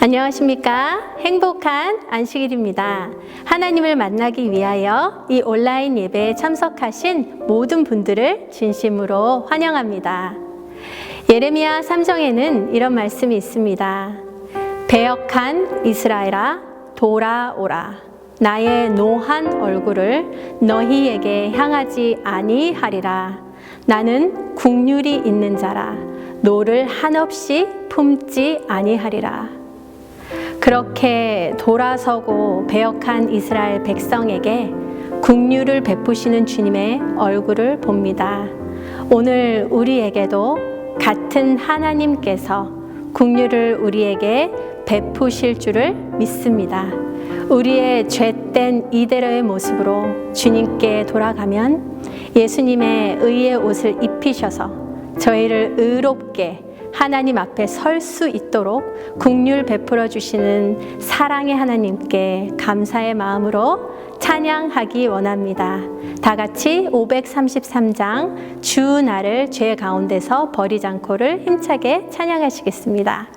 안녕하십니까? 행복한 안식일입니다. 하나님을 만나기 위하여 이 온라인 예배에 참석하신 모든 분들을 진심으로 환영합니다. 예레미야 3장에는 이런 말씀이 있습니다. 배역한 이스라엘아 돌아오라. 나의 노한 얼굴을 너희에게 향하지 아니하리라. 나는 긍휼이 있는 자라. 노를 한없이 품지 아니하리라. 그렇게 돌아서고 배역한 이스라엘 백성에게 긍휼을 베푸시는 주님의 얼굴을 봅니다. 오늘 우리에게도 같은 하나님께서 긍휼을 우리에게 베푸실 줄을 믿습니다. 우리의 죄된 이대로의 모습으로 주님께 돌아가면 예수님의 의의 옷을 입히셔서 저희를 의롭게 하나님 앞에 설 수 있도록 긍휼 베풀어 주시는 사랑의 하나님께 감사의 마음으로 찬양하기 원합니다. 다 같이 533장 주 나를 죄 가운데서 버리지 않고를 힘차게 찬양하시겠습니다.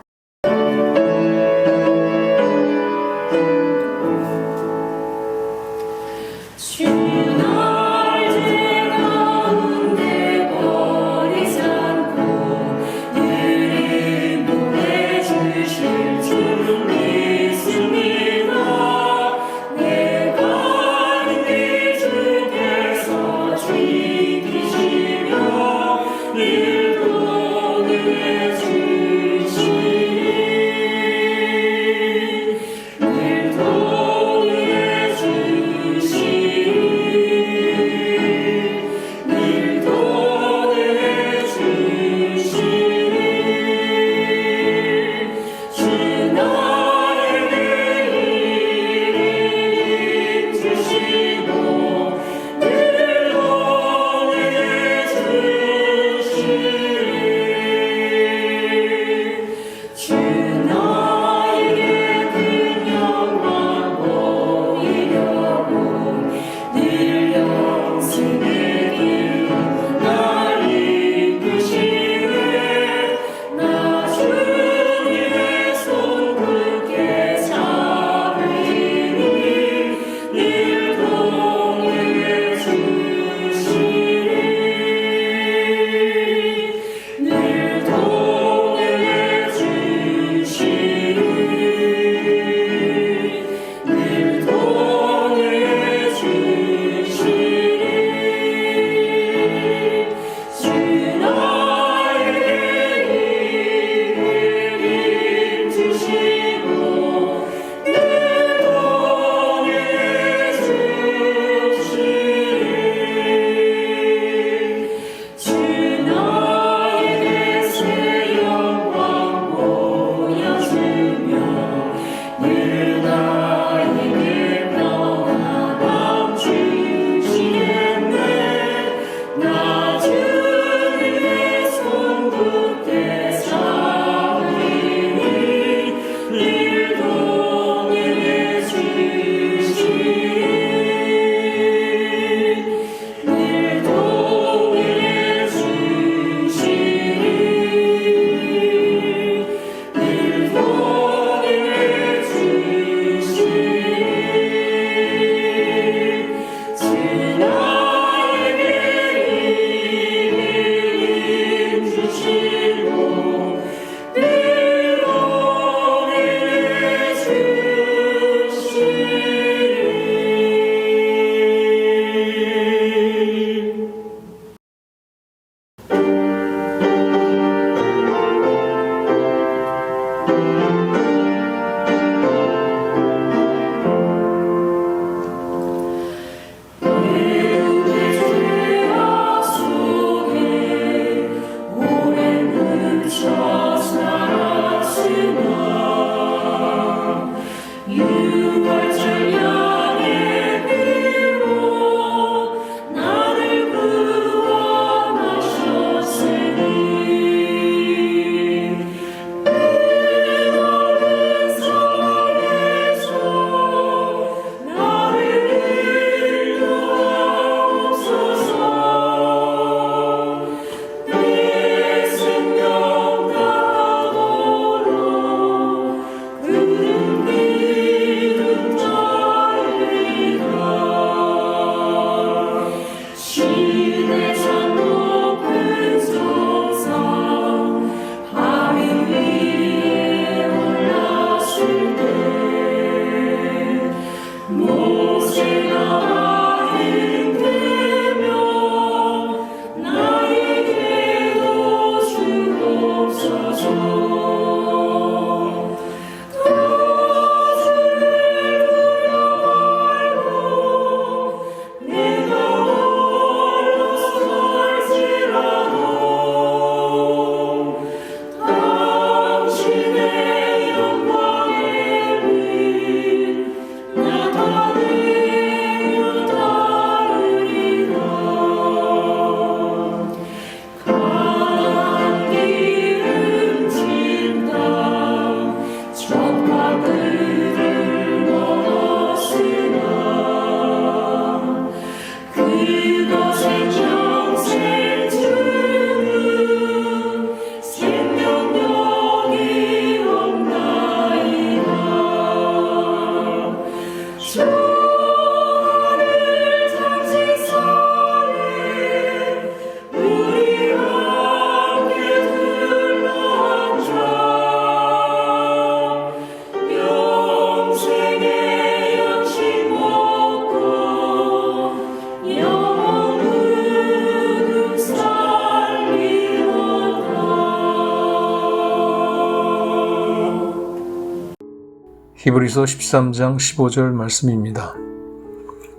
히브리서 13장 15절 말씀입니다.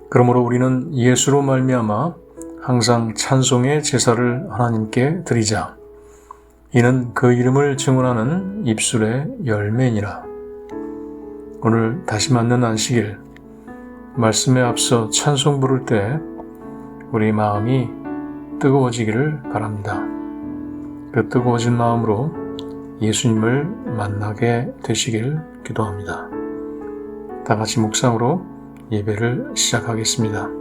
그러므로 우리는 예수로 말미암아 항상 찬송의 제사를 하나님께 드리자. 이는 그 이름을 증언하는 입술의 열매니라. 오늘 다시 맞는 안식일, 말씀에 앞서 찬송 부를 때 우리 마음이 뜨거워지기를 바랍니다. 그 뜨거워진 마음으로 예수님을 만나게 되시길 기도합니다. 다 같이 묵상으로 예배를 시작하겠습니다.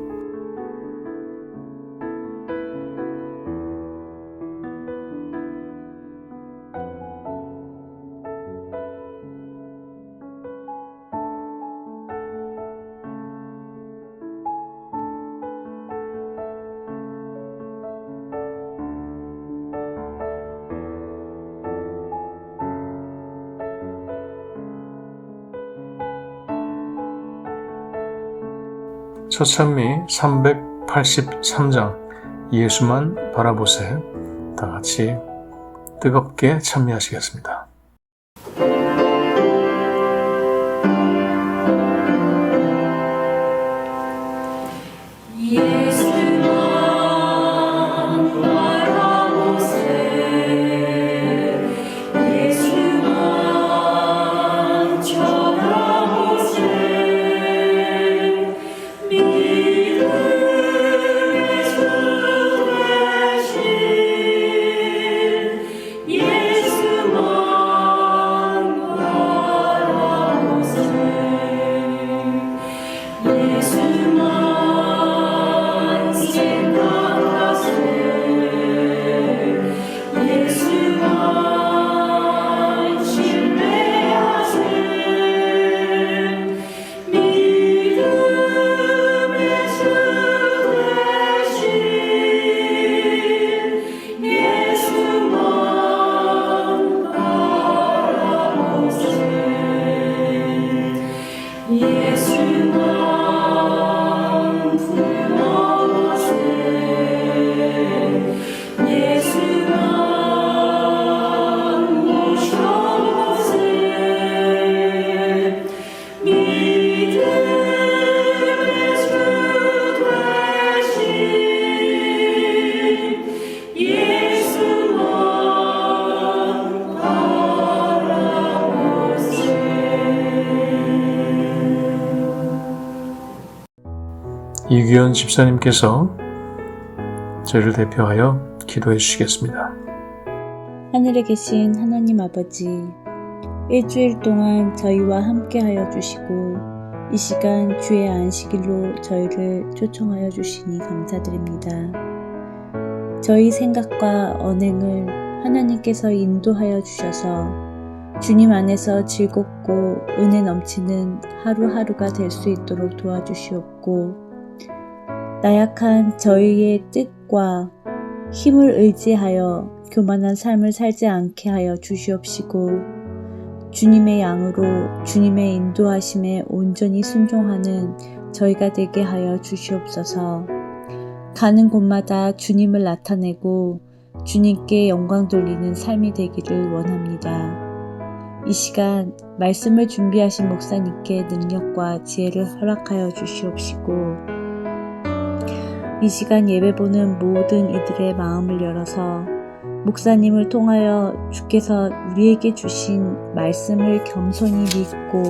첫 찬미 383장 예수만 바라보세. 다 같이 뜨겁게 찬미하시겠습니다. 이규현 집사님께서 저희를 대표하여 기도해 주시겠습니다. 하늘에 계신 하나님 아버지, 일주일 동안 저희와 함께하여 주시고 이 시간 주의 안식일로 저희를 초청하여 주시니 감사드립니다. 저희 생각과 언행을 하나님께서 인도하여 주셔서 주님 안에서 즐겁고 은혜 넘치는 하루하루가 될 수 있도록 도와주시옵고, 나약한 저희의 뜻과 힘을 의지하여 교만한 삶을 살지 않게 하여 주시옵시고, 주님의 양으로 주님의 인도하심에 온전히 순종하는 저희가 되게 하여 주시옵소서. 가는 곳마다 주님을 나타내고 주님께 영광 돌리는 삶이 되기를 원합니다. 이 시간 말씀을 준비하신 목사님께 능력과 지혜를 허락하여 주시옵시고, 이 시간 예배 보는 모든 이들의 마음을 열어서 목사님을 통하여 주께서 우리에게 주신 말씀을 겸손히 믿고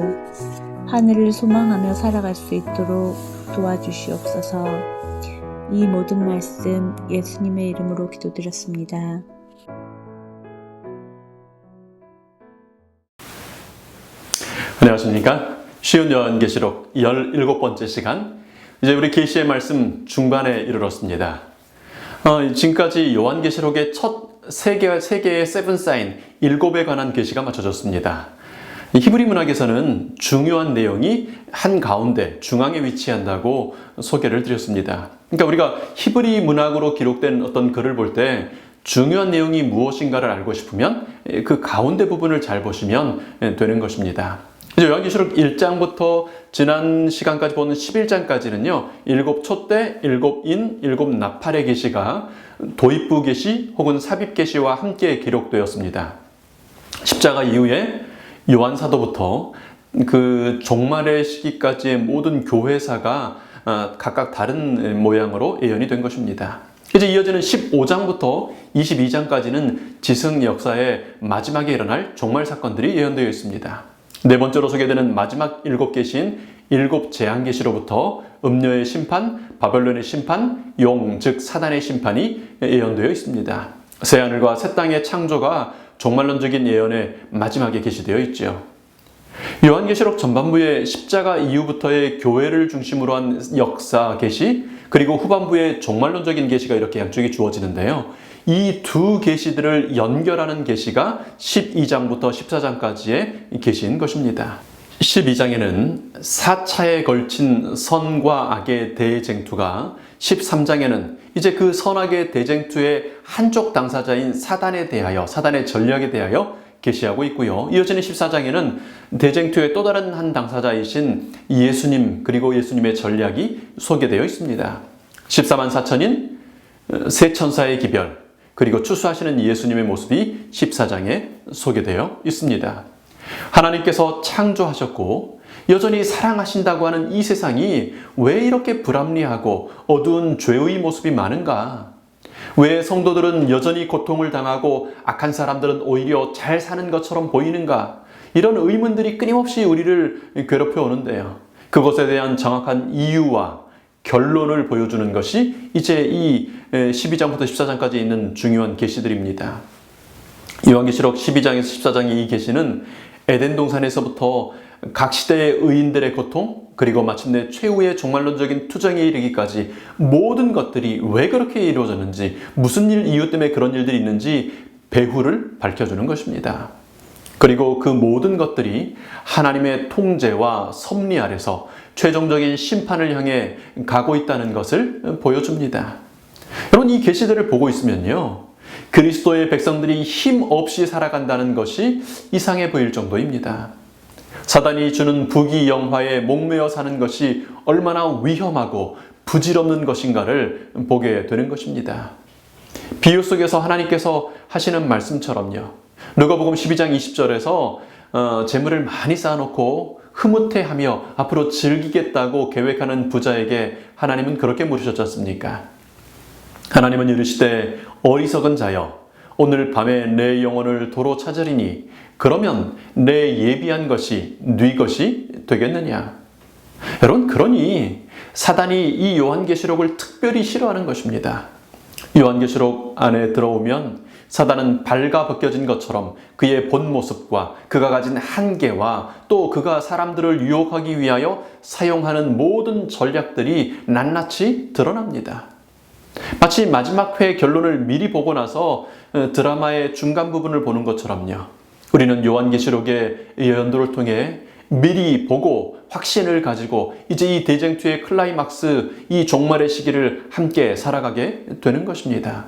하늘을 소망하며 살아갈 수 있도록 도와주시옵소서. 이 모든 말씀 예수님의 이름으로 기도드렸습니다. 안녕하십니까? 쉬운 요한계시록 17번째 시간, 이제 우리 계시의 말씀 중반에 이르렀습니다. 지금까지 요한계시록의 첫 세 개의 세븐 사인, 7에 관한 계시가 마쳐졌습니다. 히브리 문학에서는 중요한 내용이 한가운데 중앙에 위치한다고 소개를 드렸습니다. 그러니까 우리가 히브리 문학으로 기록된 어떤 글을 볼 때 중요한 내용이 무엇인가를 알고 싶으면 그 가운데 부분을 잘 보시면 되는 것입니다. 이제 요한계시록 1장부터 지난 시간까지 보는 11장까지는요, 7 촛대, 7 인, 7 나팔의 계시가 도입부 계시 혹은 삽입 계시와 함께 기록되었습니다. 십자가 이후에 요한 사도부터 그 종말의 시기까지의 모든 교회사가 각각 다른 모양으로 예언이 된 것입니다. 이제 이어지는 15장부터 22장까지는 지승 역사의 마지막에 일어날 종말 사건들이 예언되어 있습니다. 네 번째로 소개되는 마지막 7계시인 7재앙계시로부터 음녀의 심판, 바벨론의 심판, 용, 즉 사단의 심판이 예언되어 있습니다. 새하늘과 새 땅의 창조가 종말론적인 예언의 마지막에 계시되어 있죠. 요한계시록 전반부의 십자가 이후부터의 교회를 중심으로 한 역사 계시, 그리고 후반부의 종말론적인 계시가 이렇게 양쪽이 주어지는데요. 이 두 계시들을 연결하는 계시가 12장부터 14장까지의 계시인 것입니다. 12장에는 4차에 걸친 선과 악의 대쟁투가, 13장에는 이제 그 선악의 대쟁투의 한쪽 당사자인 사단에 대하여, 사단의 전략에 대하여 계시하고 있고요. 이어지는 14장에는 대쟁투의 또 다른 한 당사자이신 예수님, 그리고 예수님의 전략이 소개되어 있습니다. 14만 4천인 세 천사의 기별, 그리고 추수하시는 예수님의 모습이 14장에 소개되어 있습니다. 하나님께서 창조하셨고 여전히 사랑하신다고 하는 이 세상이 왜 이렇게 불합리하고 어두운 죄의 모습이 많은가? 왜 성도들은 여전히 고통을 당하고 악한 사람들은 오히려 잘 사는 것처럼 보이는가? 이런 의문들이 끊임없이 우리를 괴롭혀 오는데요. 그것에 대한 정확한 이유와 결론을 보여주는 것이 이제 이 12장부터 14장까지 있는 중요한 계시들입니다. 요한계시록 12장에서 14장의 이 계시는 에덴 동산에서부터 각 시대의 의인들의 고통, 그리고 마침내 최후의 종말론적인 투정에 이르기까지 모든 것들이 왜 그렇게 이루어졌는지, 무슨 이유 때문에 그런 일들이 있는지 배후를 밝혀주는 것입니다. 그리고 그 모든 것들이 하나님의 통제와 섭리 아래서 최종적인 심판을 향해 가고 있다는 것을 보여줍니다. 여러분, 이 계시들을 보고 있으면요, 그리스도의 백성들이 힘없이 살아간다는 것이 이상해 보일 정도입니다. 사단이 주는 부귀영화에 목매어 사는 것이 얼마나 위험하고 부질없는 것인가를 보게 되는 것입니다. 비유 속에서 하나님께서 하시는 말씀처럼요, 누가복음 12장 20절에서 재물을 많이 쌓아놓고 흐뭇해하며 앞으로 즐기겠다고 계획하는 부자에게 하나님은 그렇게 물으셨지 않습니까? 하나님은 이르시되 어리석은 자여, 오늘 밤에 내 영혼을 도로 찾으리니 그러면 내 예비한 것이 네 것이 되겠느냐? 여러분, 그러니 사단이 이 요한계시록을 특별히 싫어하는 것입니다. 요한계시록 안에 들어오면 사단은 발가벗겨진 것처럼 그의 본 모습과 그가 가진 한계와 또 그가 사람들을 유혹하기 위하여 사용하는 모든 전략들이 낱낱이 드러납니다. 마치 마지막 회 결론을 미리 보고 나서 드라마의 중간 부분을 보는 것처럼요, 우리는 요한계시록의 예언들을 통해 미리 보고 확신을 가지고 이제 이 대쟁투의 클라이막스, 이 종말의 시기를 함께 살아가게 되는 것입니다.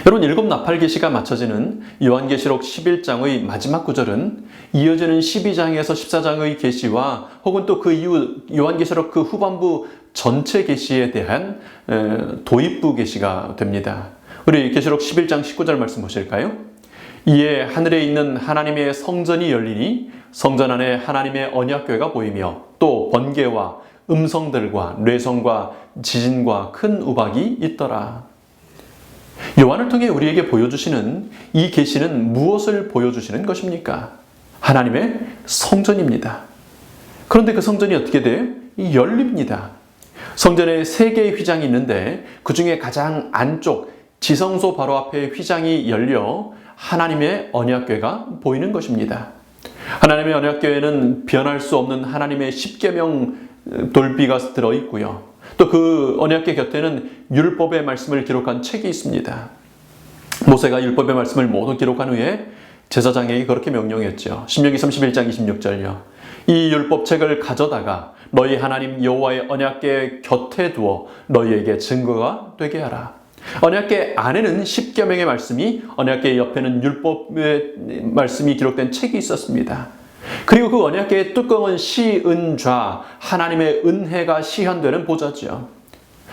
여러분, 7나팔계시가 맞춰지는 요한계시록 11장의 마지막 구절은 이어지는 12장에서 14장의 계시와 혹은 또 그 이후 요한계시록 그 후반부 전체 계시에 대한 도입부 계시가 됩니다. 우리 계시록 11장 19절 말씀 보실까요? 이에 하늘에 있는 하나님의 성전이 열리니 성전 안에 하나님의 언약궤가 보이며 또 번개와 음성들과 뇌성과 지진과 큰 우박이 있더라. 요한을 통해 우리에게 보여주시는 이 계시는 무엇을 보여주시는 것입니까? 하나님의 성전입니다. 그런데 그 성전이 어떻게 돼요? 열립니다. 성전에 3개의 휘장이 있는데 그 중에 가장 안쪽 지성소 바로 앞에 휘장이 열려 하나님의 언약궤가 보이는 것입니다. 하나님의 언약궤에는 변할 수 없는 하나님의 십계명 돌비가 들어있고요. 또 그 언약궤 곁에는 율법의 말씀을 기록한 책이 있습니다. 모세가 율법의 말씀을 모두 기록한 후에 제사장에게 그렇게 명령했죠. 신명기 31장 26절요. 이 율법책을 가져다가 너희 하나님 여호와의 언약궤 곁에 두어 너희에게 증거가 되게 하라. 언약궤 안에는 십계명의 말씀이, 언약궤 옆에는 율법의 말씀이 기록된 책이 있었습니다. 그리고 그 언약궤의 뚜껑은 시은좌, 하나님의 은혜가 시현되는 보좌죠.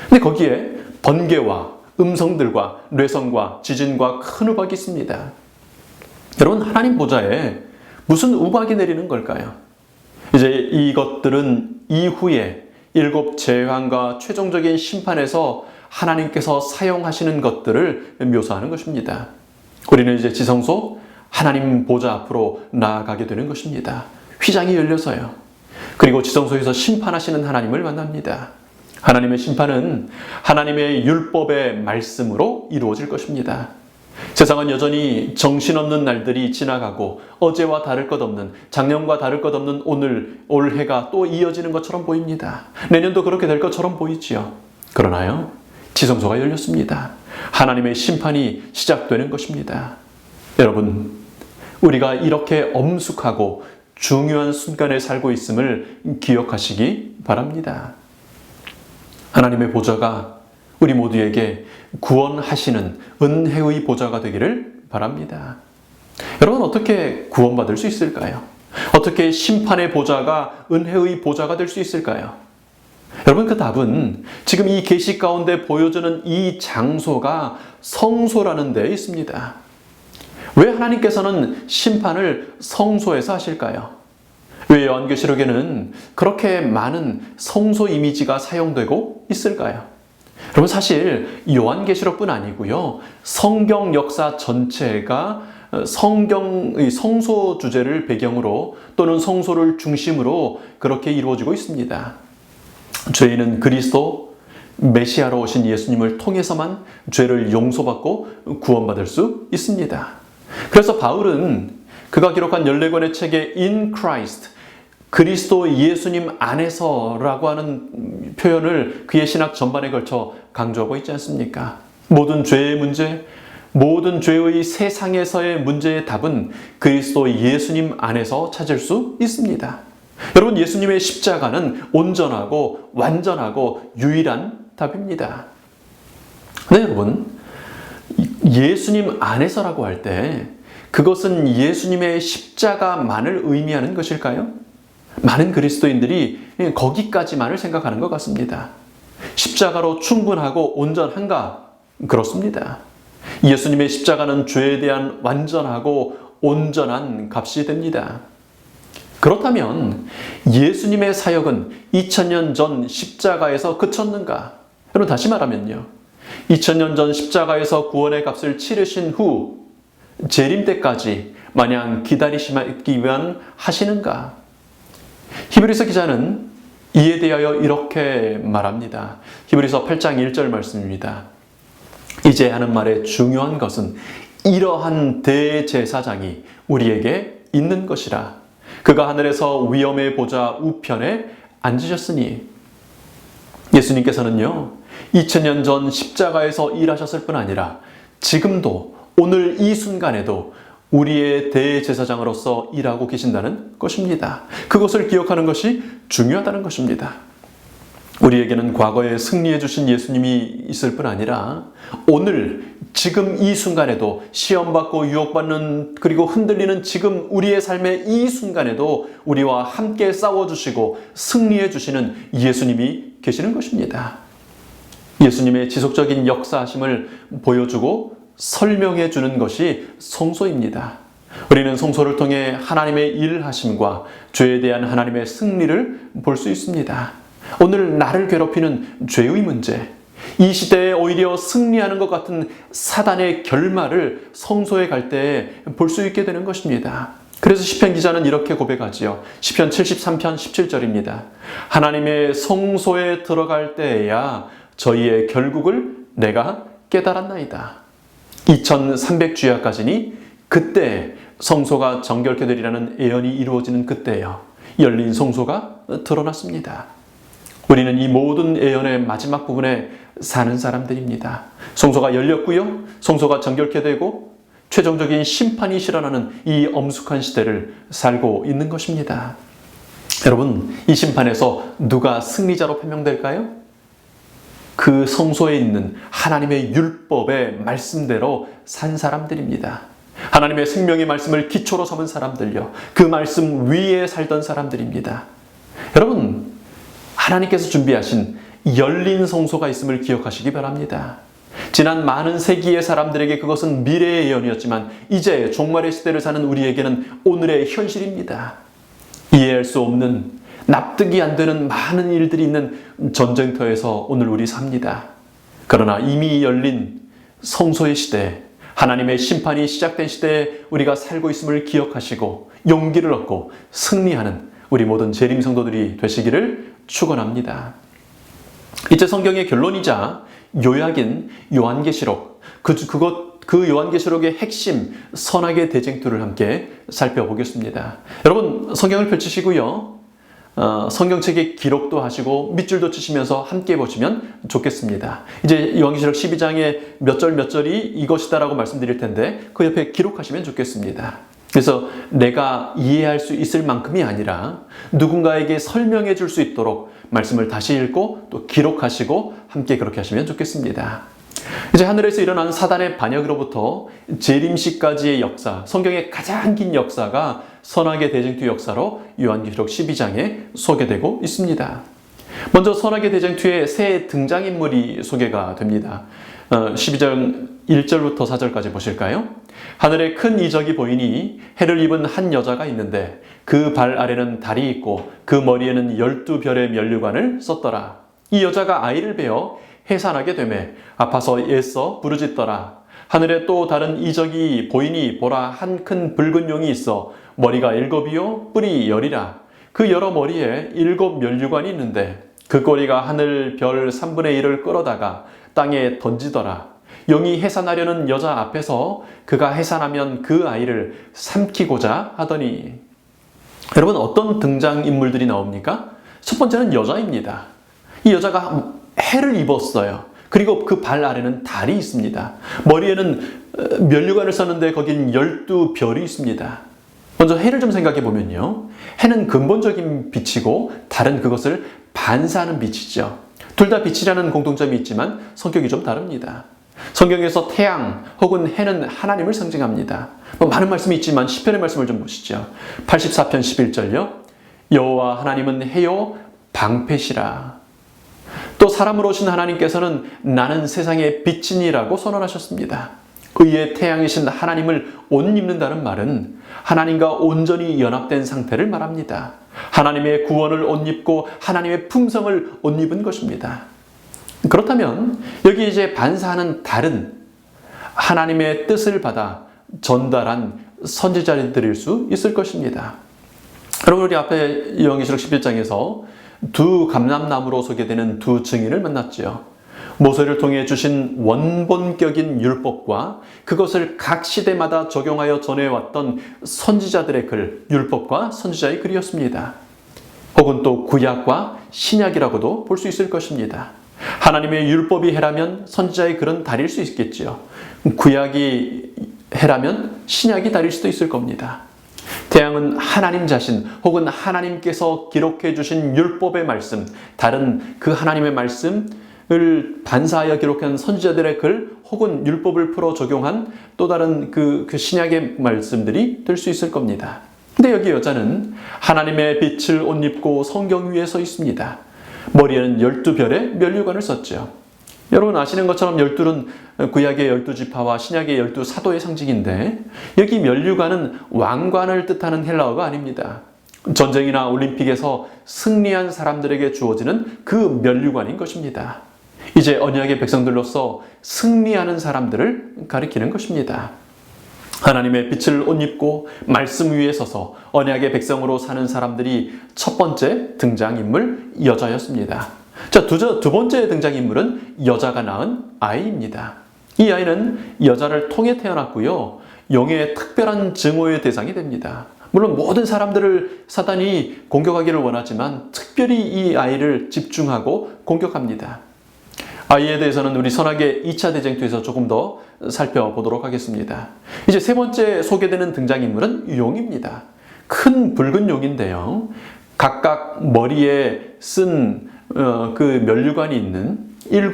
근데 거기에 번개와 음성들과 뇌성과 지진과 큰 우박이 있습니다. 여러분, 하나님 보좌에 무슨 우박이 내리는 걸까요? 이제 이것들은 이후에 7 재앙과 최종적인 심판에서 하나님께서 사용하시는 것들을 묘사하는 것입니다. 우리는 이제 지성소 하나님 보좌 앞으로 나아가게 되는 것입니다. 휘장이 열려서요. 그리고 지성소에서 심판하시는 하나님을 만납니다. 하나님의 심판은 하나님의 율법의 말씀으로 이루어질 것입니다. 세상은 여전히 정신없는 날들이 지나가고 어제와 다를 것 없는, 작년과 다를 것 없는 오늘, 올해가 또 이어지는 것처럼 보입니다. 내년도 그렇게 될 것처럼 보이지요. 그러나요, 지성소가 열렸습니다. 하나님의 심판이 시작되는 것입니다. 여러분, 우리가 이렇게 엄숙하고 중요한 순간에 살고 있음을 기억하시기 바랍니다. 하나님의 보좌가 우리 모두에게 구원하시는 은혜의 보좌가 되기를 바랍니다. 여러분, 어떻게 구원받을 수 있을까요? 어떻게 심판의 보좌가 은혜의 보좌가 될 수 있을까요? 여러분, 그 답은 지금 이 계시 가운데 보여주는 이 장소가 성소라는 데 있습니다. 왜 하나님께서는 심판을 성소에서 하실까요? 왜 요한계시록에는 그렇게 많은 성소 이미지가 사용되고 있을까요? 여러분, 사실 요한계시록뿐 아니고요, 성경 역사 전체가 성경의 성소 주제를 배경으로 또는 성소를 중심으로 그렇게 이루어지고 있습니다. 죄인은 그리스도 메시아로 오신 예수님을 통해서만 죄를 용서받고 구원받을 수 있습니다. 그래서 바울은 그가 기록한 14권의 책에 In Christ, 그리스도 예수님 안에서라고 하는 표현을 그의 신학 전반에 걸쳐 강조하고 있지 않습니까? 모든 죄의 문제, 모든 죄의 세상에서의 문제의 답은 그리스도 예수님 안에서 찾을 수 있습니다. 여러분, 예수님의 십자가는 온전하고 완전하고 유일한 답입니다. 네, 여러분, 예수님 안에서라고 할 때 그것은 예수님의 십자가만을 의미하는 것일까요? 많은 그리스도인들이 거기까지만을 생각하는 것 같습니다. 십자가로 충분하고 온전한가? 그렇습니다. 예수님의 십자가는 죄에 대한 완전하고 온전한 값이 됩니다. 그렇다면 예수님의 사역은 2000년 전 십자가에서 그쳤는가? 여러분, 다시 말하면요, 2000년 전 십자가에서 구원의 값을 치르신 후 재림 때까지 마냥 기다리시기 위한 하시는가? 히브리서 기자는 이에 대하여 이렇게 말합니다. 히브리서 8장 1절 말씀입니다. 이제 하는 말의 중요한 것은 이러한 대제사장이 우리에게 있는 것이라. 그가 하늘에서 위엄의 보좌 우편에 앉으셨으니, 예수님께서는요, 2000년 전 십자가에서 일하셨을 뿐 아니라 지금도 오늘 이 순간에도 우리의 대제사장으로서 일하고 계신다는 것입니다. 그것을 기억하는 것이 중요하다는 것입니다. 우리에게는 과거에 승리해 주신 예수님이 있을 뿐 아니라 오늘 지금 이 순간에도 시험받고 유혹받는, 그리고 흔들리는 지금 우리의 삶의 이 순간에도 우리와 함께 싸워주시고 승리해 주시는 예수님이 계시는 것입니다. 예수님의 지속적인 역사하심을 보여주고 설명해 주는 것이 성소입니다. 우리는 성소를 통해 하나님의 일하심과 죄에 대한 하나님의 승리를 볼 수 있습니다. 오늘 나를 괴롭히는 죄의 문제, 이 시대에 오히려 승리하는 것 같은 사단의 결말을 성소에 갈 때 볼 수 있게 되는 것입니다. 그래서 시편 기자는 이렇게 고백하지요. 시편 73편 17절입니다. 하나님의 성소에 들어갈 때에야 저희의 결국을 내가 깨달았나이다. 2300주야까지니 그때 성소가 정결케 되리라는 예언이 이루어지는 그때요, 열린 성소가 드러났습니다. 우리는 이 모든 예언의 마지막 부분에 사는 사람들입니다. 성소가 열렸고요, 성소가 정결케 되고 최종적인 심판이 실현하는 이 엄숙한 시대를 살고 있는 것입니다. 여러분, 이 심판에서 누가 승리자로 판명될까요? 그 성소에 있는 하나님의 율법의 말씀대로 산 사람들입니다. 하나님의 생명의 말씀을 기초로 삼은 사람들요, 그 말씀 위에 살던 사람들입니다. 여러분, 하나님께서 준비하신 열린 성소가 있음을 기억하시기 바랍니다. 지난 많은 세기의 사람들에게 그것은 미래의 예언이었지만 이제 종말의 시대를 사는 우리에게는 오늘의 현실입니다. 이해할 수 없는, 납득이 안 되는 많은 일들이 있는 전쟁터에서 오늘 우리 삽니다. 그러나 이미 열린 성소의 시대, 하나님의 심판이 시작된 시대에 우리가 살고 있음을 기억하시고 용기를 얻고 승리하는 우리 모든 재림 성도들이 되시기를 축원합니다. 이제 성경의 결론이자 요약인 요한계시록, 그 요한계시록의 핵심 선악의 대쟁투를 함께 살펴보겠습니다. 여러분 성경을 펼치시고요. 성경책에 기록도 하시고 밑줄도 치시면서 함께 보시면 좋겠습니다. 이제 요한계시록 12장에 몇 절 몇 절이 이것이다라고 말씀드릴 텐데 그 옆에 기록하시면 좋겠습니다. 그래서 내가 이해할 수 있을 만큼이 아니라 누군가에게 설명해 줄 수 있도록 말씀을 다시 읽고 또 기록하시고 함께 그렇게 하시면 좋겠습니다. 이제 하늘에서 일어난 사단의 반역으로부터 재림시까지의 역사, 성경의 가장 긴 역사가 선악의 대쟁투 역사로 요한계시록 12장에 소개되고 있습니다. 먼저 선악의 대쟁투의 새 등장인물이 소개가 됩니다. 12장 1절부터 4절까지 보실까요? 하늘에 큰 이적이 보이니 해를 입은 한 여자가 있는데 그 발 아래는 달이 있고 그 머리에는 12별의 면류관을 썼더라. 이 여자가 아이를 베어 해산하게 되매 아파서 애써 부르짖더라. 하늘에 또 다른 이적이 보이니 보라, 한 큰 붉은 용이 있어 머리가 7이요 뿔이 10이라. 그 여러 머리에 7 면류관이 있는데 그 꼬리가 하늘 별 3분의 1을 끌어다가 땅에 던지더라. 용이 해산하려는 여자 앞에서 그가 해산하면 그 아이를 삼키고자 하더니. 여러분 어떤 등장인물들이 나옵니까? 첫 번째는 여자입니다. 이 여자가 해를 입었어요. 그리고 그 발 아래는 달이 있습니다. 머리에는 면류관을 썼는데 거긴 12별이 있습니다. 먼저 해를 좀 생각해 보면요. 해는 근본적인 빛이고 달은 그것을 반사하는 빛이죠. 둘 다 빛이라는 공통점이 있지만 성격이 좀 다릅니다. 성경에서 태양 혹은 해는 하나님을 상징합니다. 많은 말씀이 있지만 시편의 말씀을 좀 보시죠. 84편 11절요. 여호와 하나님은 해요 방패시라. 또 사람으로 오신 하나님께서는 나는 세상의 빛이니라고 선언하셨습니다. 의의 태양이신 하나님을 옷 입는다는 말은 하나님과 온전히 연합된 상태를 말합니다. 하나님의 구원을 옷 입고 하나님의 품성을 옷 입은 것입니다. 그렇다면 여기 이제 반사하는 달은 하나님의 뜻을 받아 전달한 선지자들일 수 있을 것입니다. 여러분 우리 앞에 요한계시록 11장에서 두 감람나무로 소개되는 두 증인을 만났죠. 모세를 통해 주신 원본격인 율법과 그것을 각 시대마다 적용하여 전해왔던 선지자들의 글, 율법과 선지자의 글이었습니다. 혹은 또 구약과 신약이라고도 볼 수 있을 것입니다. 하나님의 율법이 해라면 선지자의 글은 달일 수 있겠지요. 구약이 해라면 신약이 달일 수도 있을 겁니다. 태양은 하나님 자신 혹은 하나님께서 기록해 주신 율법의 말씀, 다른 그 하나님의 말씀을 반사하여 기록한 선지자들의 글 혹은 율법을 풀어 적용한 또 다른 그 신약의 말씀들이 될 수 있을 겁니다. 근데 여기 여자는 하나님의 빛을 옷 입고 성경 위에 서 있습니다. 머리에는 12별의 면류관을 썼죠. 여러분 아시는 것처럼 12는 구약의 12지파와 신약의 12사도의 상징인데 여기 면류관은 왕관을 뜻하는 헬라어가 아닙니다. 전쟁이나 올림픽에서 승리한 사람들에게 주어지는 그 면류관인 것입니다. 이제 언약의 백성들로서 승리하는 사람들을 가리키는 것입니다. 하나님의 빛을 옷 입고 말씀 위에 서서 언약의 백성으로 사는 사람들이 첫 번째 등장인물 여자였습니다. 자, 두 번째 등장인물은 여자가 낳은 아이입니다. 이 아이는 여자를 통해 태어났고요. 영의 특별한 증오의 대상이 됩니다. 물론 모든 사람들을 사단이 공격하기를 원하지만 특별히 이 아이를 집중하고 공격합니다. 아이에 대해서는 우리 선악의 2차 대쟁투에서 조금 더 살펴보도록 하겠습니다. 이제 세 번째 소개되는 등장인물은 용입니다. 큰 붉은 용인데요. 각각 머리에 쓴 그 면류관이 있는 7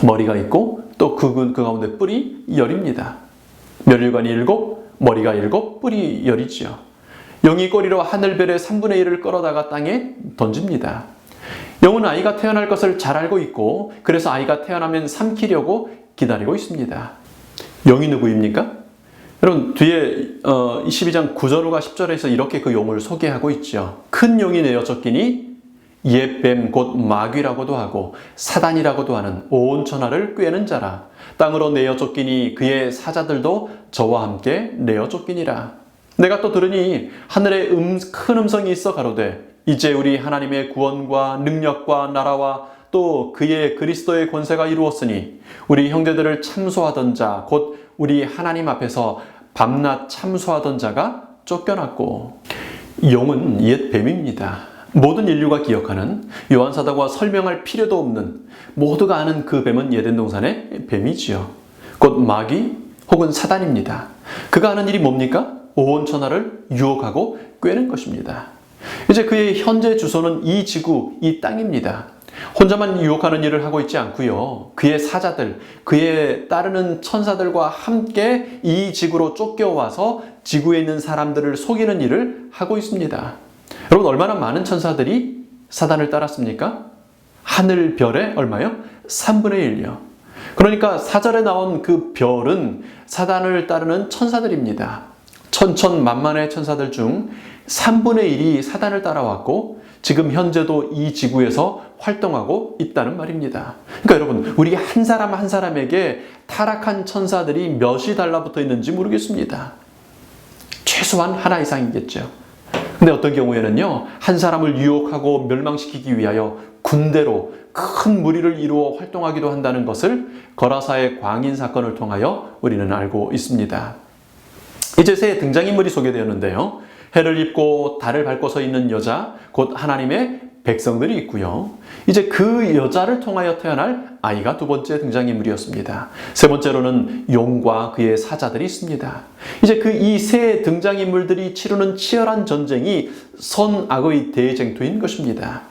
머리가 있고 또 그 가운데 뿔이 10입니다. 면류관이 7, 머리가 7, 뿔이 10이지요. 용이 꼬리로 하늘별의 3분의 1을 끌어다가 땅에 던집니다. 용은 아이가 태어날 것을 잘 알고 있고 그래서 아이가 태어나면 삼키려고 기다리고 있습니다. 용이 누구입니까? 여러분 뒤에 12장 9절과 10절에서 이렇게 그 용을 소개하고 있죠. 큰 용이 내어 쫓기니 옛 뱀 곧 마귀라고도 하고 사단이라고도 하는 온 천하를 꿰는 자라. 땅으로 내어 쫓기니 그의 사자들도 저와 함께 내어 쫓기니라. 내가 또 들으니 하늘에 큰 음성이 있어 가로되 이제 우리 하나님의 구원과 능력과 나라와 또 그의 그리스도의 권세가 이루었으니 우리 형제들을 참소하던 자 곧 우리 하나님 앞에서 밤낮 참소하던 자가 쫓겨났고. 용은 옛 뱀입니다. 모든 인류가 기억하는, 요한사도가 설명할 필요도 없는, 모두가 아는 그 뱀은 예덴 동산의 뱀이지요. 곧 마귀 혹은 사단입니다. 그가 하는 일이 뭡니까? 온 천하를 유혹하고 꿰는 것입니다. 이제 그의 현재 주소는 이 지구, 이 땅입니다. 혼자만 유혹하는 일을 하고 있지 않고요. 그의 사자들, 그의 따르는 천사들과 함께 이 지구로 쫓겨와서 지구에 있는 사람들을 속이는 일을 하고 있습니다. 여러분 얼마나 많은 천사들이 사단을 따랐습니까? 하늘 별의 얼마요? 3분의 1요. 그러니까 4절에 나온 그 별은 사단을 따르는 천사들입니다. 천천만만의 천사들 중 3분의 1이 사단을 따라왔고 지금 현재도 이 지구에서 활동하고 있다는 말입니다. 그러니까 여러분 우리 한 사람 한 사람에게 타락한 천사들이 몇이 달라붙어 있는지 모르겠습니다. 최소한 하나 이상이겠죠. 근데 어떤 경우에는요, 한 사람을 유혹하고 멸망시키기 위하여 군대로 큰 무리를 이루어 활동하기도 한다는 것을 거라사의 광인 사건을 통하여 우리는 알고 있습니다. 이제 새 등장인물이 소개되었는데요. 해를 입고 달을 밟고 서 있는 여자, 곧 하나님의 백성들이 있고요. 이제 그 여자를 통하여 태어날 아이가 두 번째 등장인물이었습니다. 세 번째로는 용과 그의 사자들이 있습니다. 이제 그 이 세 등장인물들이 치르는 치열한 전쟁이 선악의 대쟁투인 것입니다.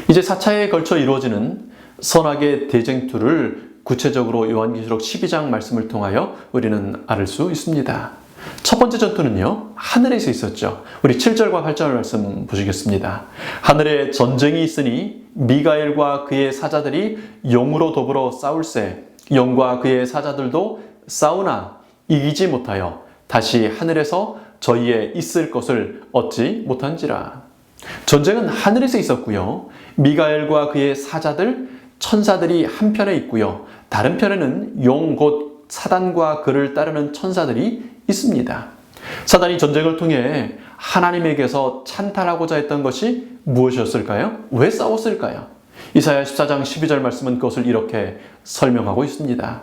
이제 4차에 걸쳐 이루어지는 선악의 대쟁투를 구체적으로 요한계시록 12장 말씀을 통하여 우리는 알 수 있습니다. 첫 번째 전투는요, 하늘에서 있었죠. 우리 7절과 8절 말씀 보시겠습니다. 하늘에 전쟁이 있으니 미가엘과 그의 사자들이 용으로 더불어 싸울세 용과 그의 사자들도 싸우나 이기지 못하여 다시 하늘에서 저희의 있을 것을 얻지 못한지라. 전쟁은 하늘에서 있었고요. 미가엘과 그의 사자들, 천사들이 한편에 있고요. 다른 편에는 용 곧 사단과 그를 따르는 천사들이 있습니다. 사단이 전쟁을 통해 하나님에게서 찬탈하고자 했던 것이 무엇이었을까요? 왜 싸웠을까요? 이사야 14장 12절 말씀은 그것을 이렇게 설명하고 있습니다.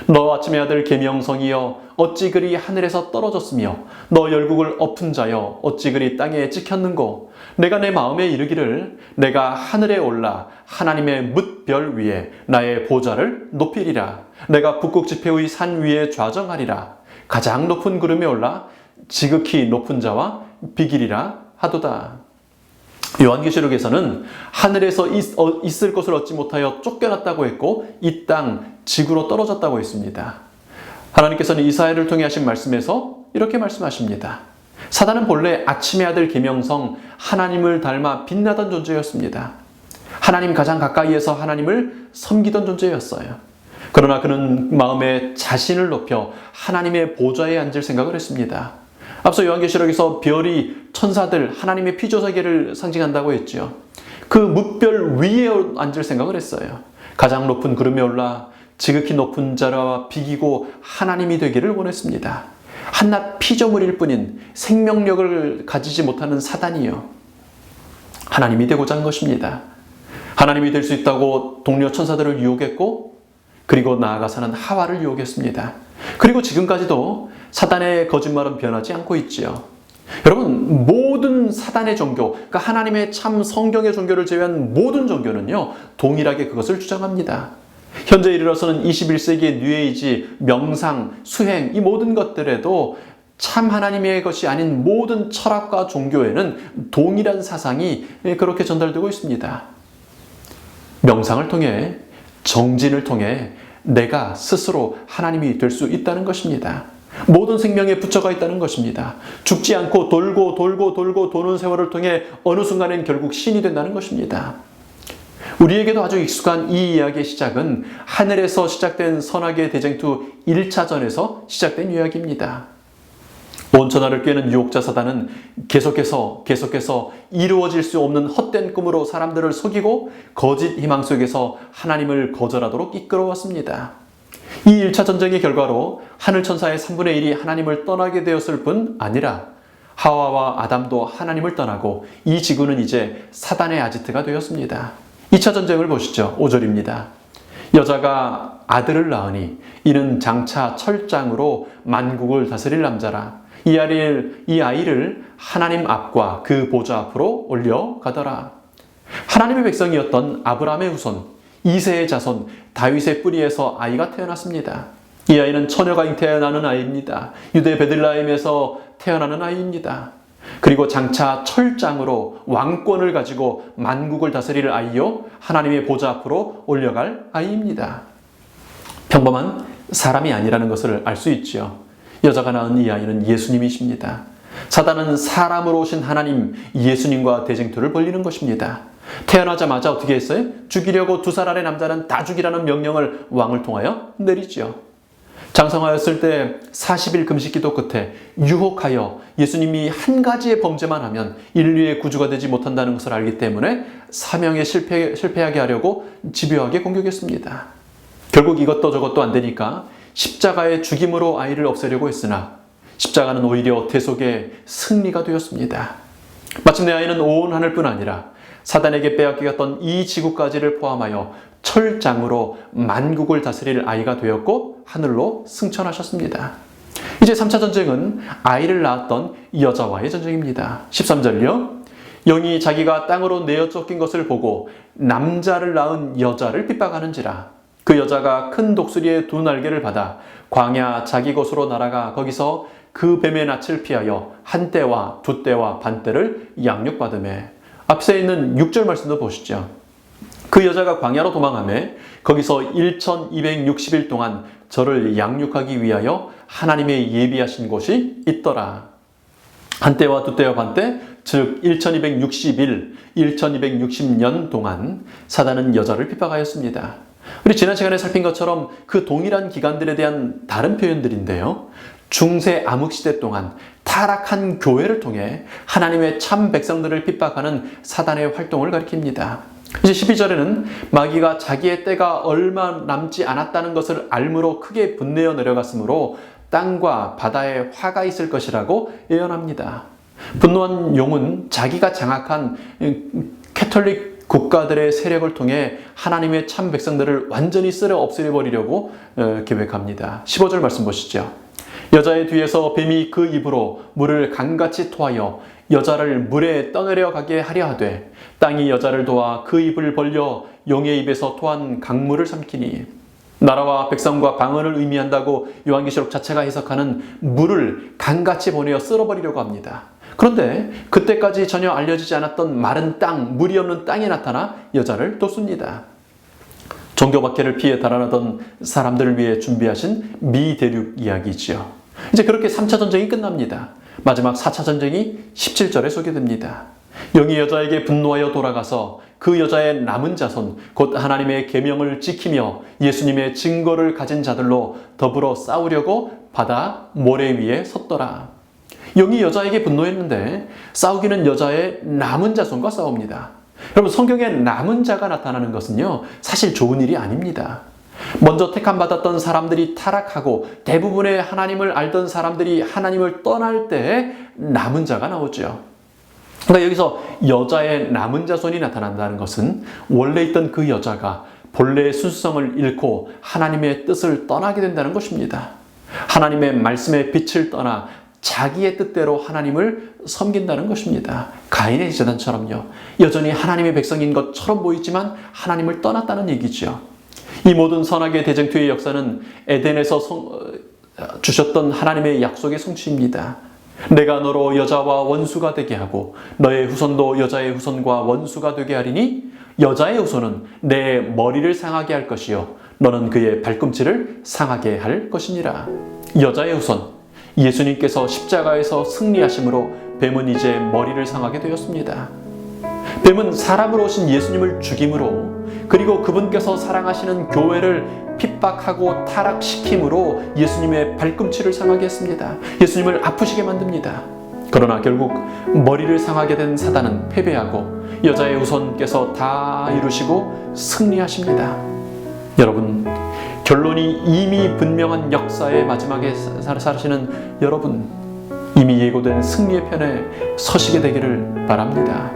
너 아침의 아들 계명성이여 어찌 그리 하늘에서 떨어졌으며 너 열국을 엎은 자여 어찌 그리 땅에 찍혔는고 내가 내 마음에 이르기를 내가 하늘에 올라 하나님의 뭇별 위에 나의 보좌를 높이리라. 내가 북극 지폐의 산 위에 좌정하리라. 가장 높은 구름에 올라 지극히 높은 자와 비기리라 하도다. 요한계시록에서는 하늘에서 있을 것을 얻지 못하여 쫓겨났다고 했고 이 땅 지구로 떨어졌다고 했습니다. 하나님께서는 이사야를 통해 하신 말씀에서 이렇게 말씀하십니다. 사단은 본래 아침의 아들 계명성 하나님을 닮아 빛나던 존재였습니다. 하나님 가장 가까이에서 하나님을 섬기던 존재였어요. 그러나 그는 마음에 자신을 높여 하나님의 보좌에 앉을 생각을 했습니다. 앞서 요한계시록에서 별이 천사들, 하나님의 피조세계를 상징한다고 했죠. 그 뭇별 위에 앉을 생각을 했어요. 가장 높은 구름에 올라 지극히 높은 자와 비기고 하나님이 되기를 원했습니다. 한낱 피조물일 뿐인 생명력을 가지지 못하는 사단이요. 하나님이 되고자 한 것입니다. 하나님이 될 수 있다고 동료 천사들을 유혹했고 그리고 나아가서는 하와를 유혹했습니다. 그리고 지금까지도 사단의 거짓말은 변하지 않고 있지요. 여러분 모든 사단의 종교, 그러니까 하나님의 참 성경의 종교를 제외한 모든 종교는요 동일하게 그것을 주장합니다. 현재 이르러서는 21세기의 뉴에이지, 명상, 수행 이 모든 것들에도 참 하나님의 것이 아닌 모든 철학과 종교에는 동일한 사상이 그렇게 전달되고 있습니다. 명상을 통해 정진을 통해 내가 스스로 하나님이 될 수 있다는 것입니다. 모든 생명에 부처가 있다는 것입니다. 죽지 않고 돌고 도는 세월을 통해 어느 순간엔 결국 신이 된다는 것입니다. 우리에게도 아주 익숙한 이 이야기의 시작은 하늘에서 시작된 선악의 대쟁투 1차전에서 시작된 이야기입니다. 온 천하를 꿰는 유혹자 사단은 계속해서 이루어질 수 없는 헛된 꿈으로 사람들을 속이고 거짓 희망 속에서 하나님을 거절하도록 이끌어왔습니다. 이 1차 전쟁의 결과로 하늘 천사의 3분의 1이 하나님을 떠나게 되었을 뿐 아니라 하와와 아담도 하나님을 떠나고 이 지구는 이제 사단의 아지트가 되었습니다. 2차 전쟁을 보시죠. 5절입니다. 여자가 아들을 낳으니 이는 장차 철장으로 만국을 다스릴 남자라. 이 아이를 하나님 앞과 그 보좌 앞으로 올려가더라. 하나님의 백성이었던 아브라함의 후손, 이새의 자손, 다윗의 뿌리에서 아이가 태어났습니다. 이 아이는 처녀가 잉태하는 아이입니다. 유대 베들레헴에서 태어나는 아이입니다. 그리고 장차 철장으로 왕권을 가지고 만국을 다스릴 아이요 하나님의 보좌 앞으로 올려갈 아이입니다. 평범한 사람이 아니라는 것을 알 수 있지요. 여자가 낳은 이 아이는 예수님이십니다. 사단은 사람으로 오신 하나님 예수님과 대쟁투를 벌이는 것입니다. 태어나자마자 어떻게 했어요? 죽이려고 2살 아래 남자는 다 죽이라는 명령을 왕을 통하여 내리지요. 장성하였을 때 40일 금식기도 끝에 유혹하여 예수님이 한 가지의 범죄만 하면 인류의 구주가 되지 못한다는 것을 알기 때문에 사명에 실패하게 하려고 집요하게 공격했습니다. 결국 이것도 저것도 안 되니까 십자가의 죽임으로 아이를 없애려고 했으나 십자가는 오히려 대속의 승리가 되었습니다. 마침내 아이는 온 하늘뿐 아니라 사단에게 빼앗겼던 이 지구까지를 포함하여 철장으로 만국을 다스릴 아이가 되었고 하늘로 승천하셨습니다. 이제 3차 전쟁은 아이를 낳았던 여자와의 전쟁입니다. 13절요. 영이 자기가 땅으로 내어 쫓긴 것을 보고 남자를 낳은 여자를 핍박하는지라. 그 여자가 큰 독수리의 2날개를 받아 광야 자기 곳으로 날아가 거기서 그 뱀의 낯을 피하여 한 떼와 2떼와 반 떼를 양육받으매. 앞서 있는 6절 말씀도 보시죠. 그 여자가 광야로 도망하매 거기서 1260일 동안 저를 양육하기 위하여 하나님의 예비하신 곳이 있더라. 한 떼와 2떼와 반 떼, 즉 1260일, 1260년 동안 사단은 여자를 핍박하였습니다. 우리 지난 시간에 살핀 것처럼 그 동일한 기간들에 대한 다른 표현들인데요. 중세 암흑시대 동안 타락한 교회를 통해 하나님의 참 백성들을 핍박하는 사단의 활동을 가리킵니다. 이제 12절에는 마귀가 자기의 때가 얼마 남지 않았다는 것을 알므로 크게 분내어 내려갔으므로 땅과 바다에 화가 있을 것이라고 예언합니다. 분노한 용은 자기가 장악한 캐톨릭 국가들의 세력을 통해 하나님의 참 백성들을 완전히 쓸어 없애버리려고 계획합니다. 15절 말씀 보시죠. 여자의 뒤에서 뱀이 그 입으로 물을 강같이 토하여 여자를 물에 떠내려 가게 하려 하되 땅이 여자를 도와 그 입을 벌려 용의 입에서 토한 강물을 삼키니. 나라와 백성과 방언을 의미한다고 요한계시록 자체가 해석하는 물을 강같이 보내어 쓸어버리려고 합니다. 그런데 그때까지 전혀 알려지지 않았던 마른 땅, 물이 없는 땅에 나타나 여자를 돋습니다. 종교박해를 피해 달아나던 사람들을 위해 준비하신 미대륙 이야기지요. 이제 그렇게 3차 전쟁이 끝납니다. 마지막 4차 전쟁이 17절에 소개됩니다. 영이 여자에게 분노하여 돌아가서 그 여자의 남은 자손, 곧 하나님의 계명을 지키며 예수님의 증거를 가진 자들로 더불어 싸우려고 바다 모래 위에 섰더라. 영이 여자에게 분노했는데 싸우기는 여자의 남은 자손과 싸웁니다. 여러분, 성경에 남은 자가 나타나는 것은요, 사실 좋은 일이 아닙니다. 먼저 택함받았던 사람들이 타락하고 대부분의 하나님을 알던 사람들이 하나님을 떠날 때 남은 자가 나오죠. 그러니까 여기서 여자의 남은 자손이 나타난다는 것은 원래 있던 그 여자가 본래의 순수성을 잃고 하나님의 뜻을 떠나게 된다는 것입니다. 하나님의 말씀의 빛을 떠나 자기의 뜻대로 하나님을 섬긴다는 것입니다. 가인의 제단처럼요. 여전히 하나님의 백성인 것처럼 보이지만 하나님을 떠났다는 얘기죠. 이 모든 선악의 대쟁투의 역사는 에덴에서 주셨던 하나님의 약속의 성취입니다. 내가 너로 여자와 원수가 되게 하고 너의 후손도 여자의 후손과 원수가 되게 하리니 여자의 후손은 내 머리를 상하게 할 것이요 너는 그의 발꿈치를 상하게 할 것이니라. 여자의 후손, 예수님께서 십자가에서 승리하심으로 뱀은 이제 머리를 상하게 되었습니다. 뱀은 사람으로 오신 예수님을 죽임으로 그리고 그분께서 사랑하시는 교회를 핍박하고 타락시킴으로 예수님의 발꿈치를 상하게 했습니다. 예수님을 아프시게 만듭니다. 그러나 결국 머리를 상하게 된 사단은 패배하고 여자의 후손께서 다 이루시고 승리하십니다. 여러분, 결론이 이미 분명한 역사의 마지막에 사시는 여러분, 이미 예고된 승리의 편에 서시게 되기를 바랍니다.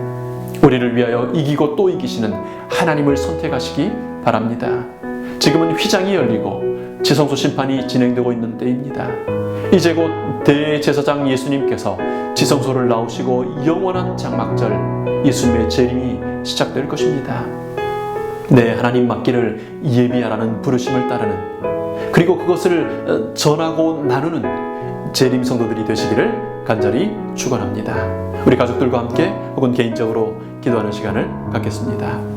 우리를 위하여 이기고 또 이기시는 하나님을 선택하시기 바랍니다. 지금은 휘장이 열리고 지성소 심판이 진행되고 있는 때입니다. 이제 곧 대제사장 예수님께서 지성소를 나오시고 영원한 장막절 예수님의 재림이 시작될 것입니다. 내 하나님 맡기를 예비하라는 부르심을 따르는, 그리고 그것을 전하고 나누는 재림 성도들이 되시기를 간절히 축원합니다. 우리 가족들과 함께 혹은 개인적으로 기도하는 시간을 갖겠습니다.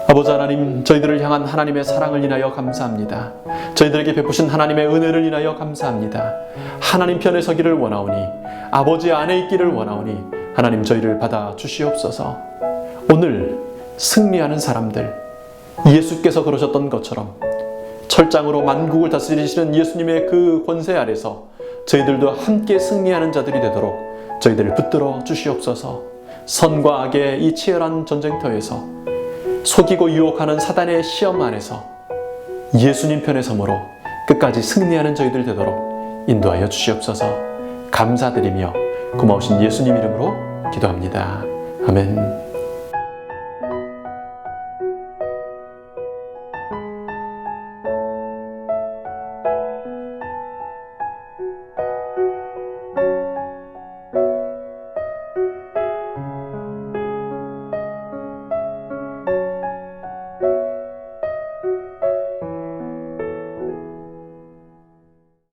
아버지 하나님, 저희들을 향한 하나님의 사랑을 인하여 감사합니다. 저희들에게 베푸신 하나님의 은혜를 인하여 감사합니다. 하나님 편에 서기를 원하오니, 아버지 안에 있기를 원하오니 하나님 저희를 받아 주시옵소서. 오늘 승리하는 사람들, 예수께서 그러셨던 것처럼 철장으로 만국을 다스리시는 예수님의 그 권세 아래서 저희들도 함께 승리하는 자들이 되도록 저희들을 붙들어 주시옵소서. 선과 악의 이 치열한 전쟁터에서 속이고 유혹하는 사단의 시험 안에서 예수님 편에 서므로 끝까지 승리하는 저희들 되도록 인도하여 주시옵소서. 감사드리며 고마우신 예수님 이름으로 기도합니다. 아멘.